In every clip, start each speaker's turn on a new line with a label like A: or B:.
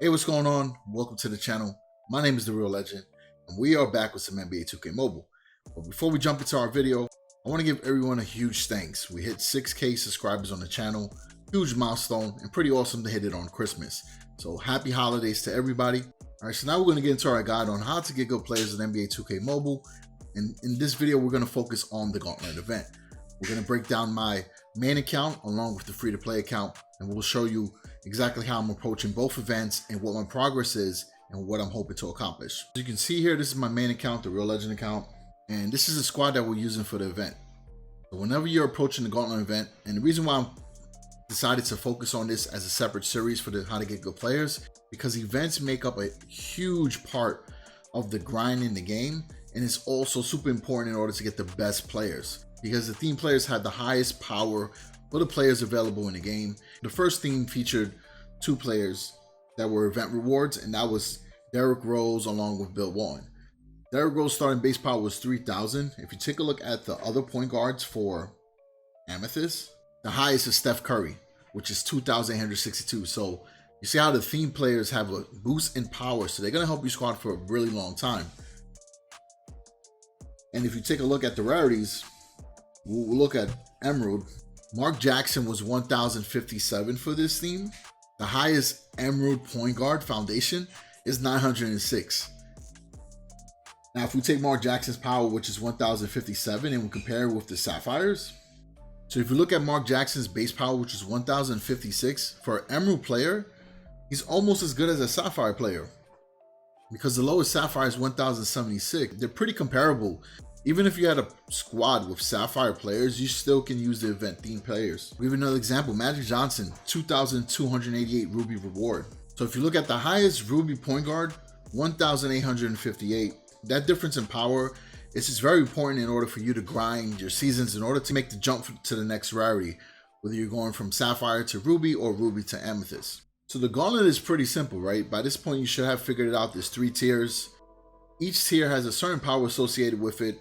A: Hey, what's going on? Welcome to the channel. My name is The Real Legend, and we are back with some NBA 2K Mobile. But before we jump into our video, I want to give everyone a huge thanks. We hit 6K subscribers on the channel, huge milestone, and pretty awesome to hit it on Christmas. So happy holidays to everybody. All right, so now we're going to get into our guide on how to get good players in NBA 2K Mobile. And in this video, we're going to focus on the Gauntlet event. We're going to break down my main account along with the free-to-play account, and we'll show you exactly how I'm approaching both events and what my progress is and what I'm hoping to accomplish. As you can see here, this is my main account, the Real Legend account, and this is the squad that we're using for the event. So whenever you're approaching the Gauntlet event, and the reason why I decided to focus on this as a separate series for the how to get good players, because events make up a huge part of the grind in the game, and it's also super important in order to get the best players, because the theme players have the highest power for the players available in the game. The first theme featured two players that were event rewards, and that was Derrick Rose along with Bill Walton. Derrick Rose starting base power was 3,000. If you take a look at the other point guards for Amethyst, the highest is Steph Curry, which is 2,862. So you see how the theme players have a boost in power, so they're going to help you squad for a really long time. And if you take a look at the rarities, we'll look at Emerald. Mark Jackson was 1,057 for this theme. The highest Emerald point guard foundation is 906. Now, if we take Mark Jackson's power, which is 1,057, and we compare it with the Sapphires. So if you look at Mark Jackson's base power, which is 1,056, for an Emerald player, he's almost as good as a Sapphire player, because the lowest Sapphire is 1,076. They're pretty comparable. Even if you had a squad with Sapphire players, you still can use the event theme players. We have another example, Magic Johnson, 2,288 Ruby reward. So if you look at the highest Ruby point guard, 1,858. That difference in power is just very important in order for you to grind your seasons, in order to make the jump to the next rarity, whether you're going from Sapphire to Ruby or Ruby to Amethyst. So the Gauntlet is pretty simple, right? By this point, you should have figured it out. There's 3 tiers. Each tier has a certain power associated with it.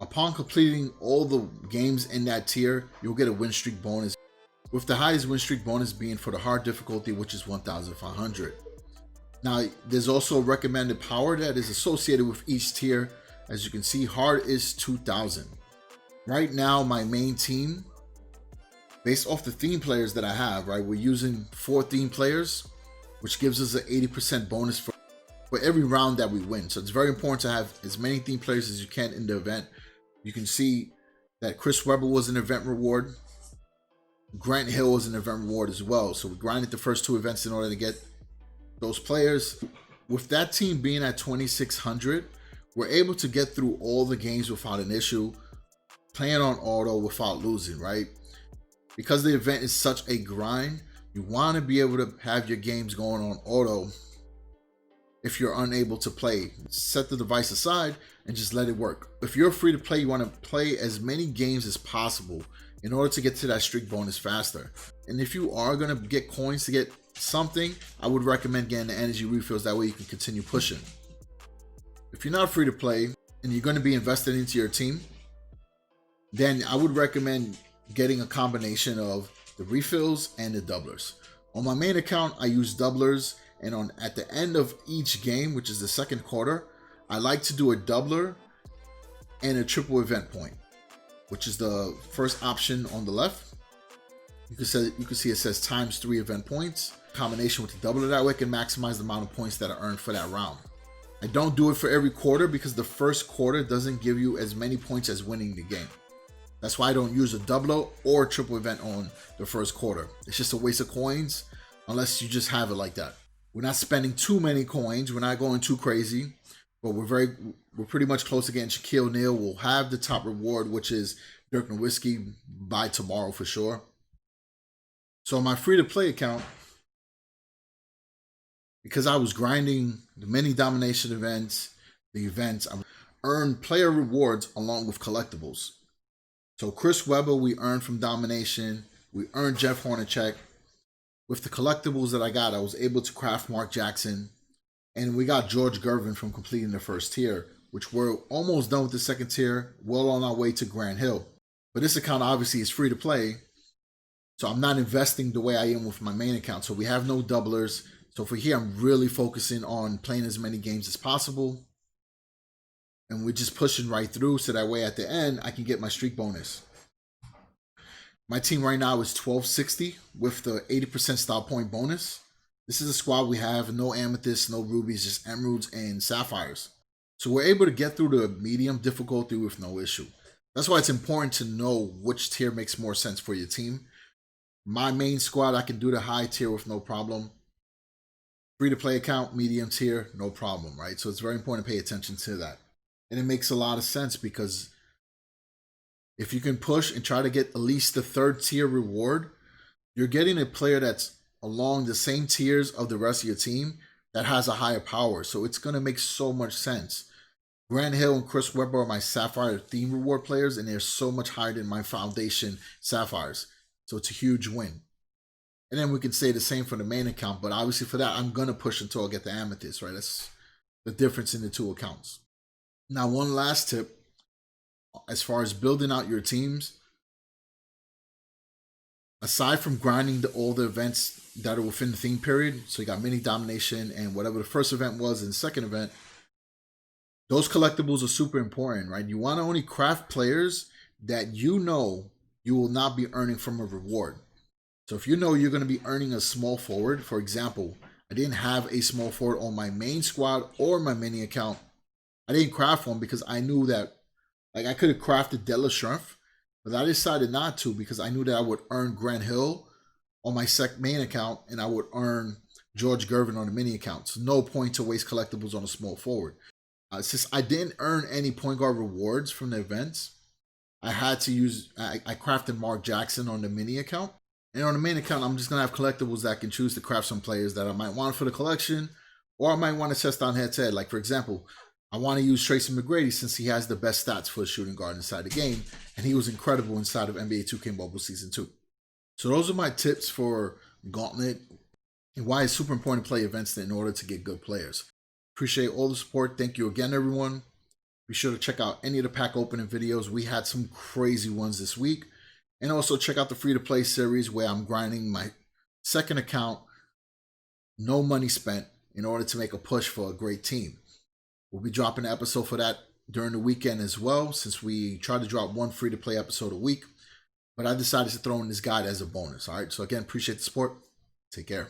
A: Upon completing all the games in that tier, you'll get a win streak bonus, with the highest win streak bonus being for the hard difficulty, which is 1,500. Now, there's also a recommended power that is associated with each tier. As you can see, hard is 2,000. Right now, my main team, based off the theme players that I have, right, we're using 4 theme players, which gives us an 80% bonus for every round that we win. So it's very important to have as many theme players as you can in the event. You can see that Chris Webber was an event reward. Grant Hill was an event reward as well. So we grinded the first 2 events in order to get those players. With that team being at 2,600, we're able to get through all the games without an issue, playing on auto without losing, right? Because the event is such a grind, you want to be able to have your games going on auto. If you're unable to play, set the device aside and just let it work. If you're free to play, you want to play as many games as possible in order to get to that streak bonus faster. And if you are going to get coins to get something, I would recommend getting the energy refills. That way you can continue pushing. If you're not free to play and you're going to be invested into your team, then I would recommend getting a combination of the refills and the doublers. On my main account, I use doublers. And at the end of each game, which is the second quarter, I like to do a doubler and a triple event point, which is the first option on the left. You can see it says ×3 event points. Combination with the doubler, that way I can maximize the amount of points that are earned for that round. I don't do it for every quarter because the first quarter doesn't give you as many points as winning the game. That's why I don't use a doubler or a triple event on the first quarter. It's just a waste of coins unless you just have it like that. We're not spending too many coins. We're not going too crazy, but we're pretty much close to getting Shaquille O'Neal. We'll have the top reward, which is Dirk Nowitzki, by tomorrow for sure. So on my free-to-play account, because I was grinding the mini domination events, I earned player rewards along with collectibles. So Chris Webber, we earned from domination. We earned Jeff Hornacek. With the collectibles that I got, I was able to craft Mark Jackson, and we got George Gervin from completing the first tier, which we're almost done with the second tier, well on our way to Grant Hill. But this account obviously is free to play, so I'm not investing the way I am with my main account. So we have no doublers, So for here, I'm really focusing on playing as many games as possible. And we're just pushing right through so that way at the end, I can get my streak bonus. My team right now is 1260 with the 80% stop point bonus. This is a squad we have no amethysts, no rubies, just emeralds and sapphires. So we're able to get through the medium difficulty with no issue. That's why it's important to know which tier makes more sense for your team. My main squad, I can do the high tier with no problem. Free to play account, medium tier, no problem, right? So it's very important to pay attention to that. And it makes a lot of sense because if you can push and try to get at least the 3rd tier reward, you're getting a player that's along the same tiers of the rest of your team that has a higher power. So it's going to make so much sense. Grant Hill and Chris Webber are my Sapphire theme reward players, and they're so much higher than my Foundation Sapphires. So it's a huge win. And then we can say the same for the main account, but obviously for that, I'm going to push until I get the Amethyst, right? That's the difference in the two accounts. Now, one last tip. As far as building out your teams, aside from grinding all the events that are within the theme period, so you got mini domination and whatever the first event was and the second event, those collectibles are super important, right? You want to only craft players that you know you will not be earning from a reward. So if you know you're going to be earning a small forward, for example, I didn't have a small forward on my main squad or my mini account. I didn't craft one because I knew that I could have crafted Della Strength, but I decided not to because I knew that I would earn Grant Hill on my main account and I would earn George Gervin on the mini account. So no point to waste collectibles on a small forward. Since I didn't earn any point guard rewards from the events, I had to use, I crafted Mark Jackson on the mini account. And on the main account, I'm just going to have collectibles that I can choose to craft some players that I might want for the collection, or I might want to test on head-to-head. Like, for example, I want to use Tracy McGrady since he has the best stats for a shooting guard inside the game, and he was incredible inside of NBA 2K Mobile Season 2. So those are my tips for Gauntlet and why it's super important to play events in order to get good players. Appreciate all the support. Thank you again, everyone. Be sure to check out any of the pack opening videos. We had some crazy ones this week. And also check out the free-to-play series where I'm grinding my second account, no money spent, in order to make a push for a great team. We'll be dropping an episode for that during the weekend as well, since we try to drop one free-to-play episode a week. But I decided to throw in this guide as a bonus. All right, so again, appreciate the support. Take care.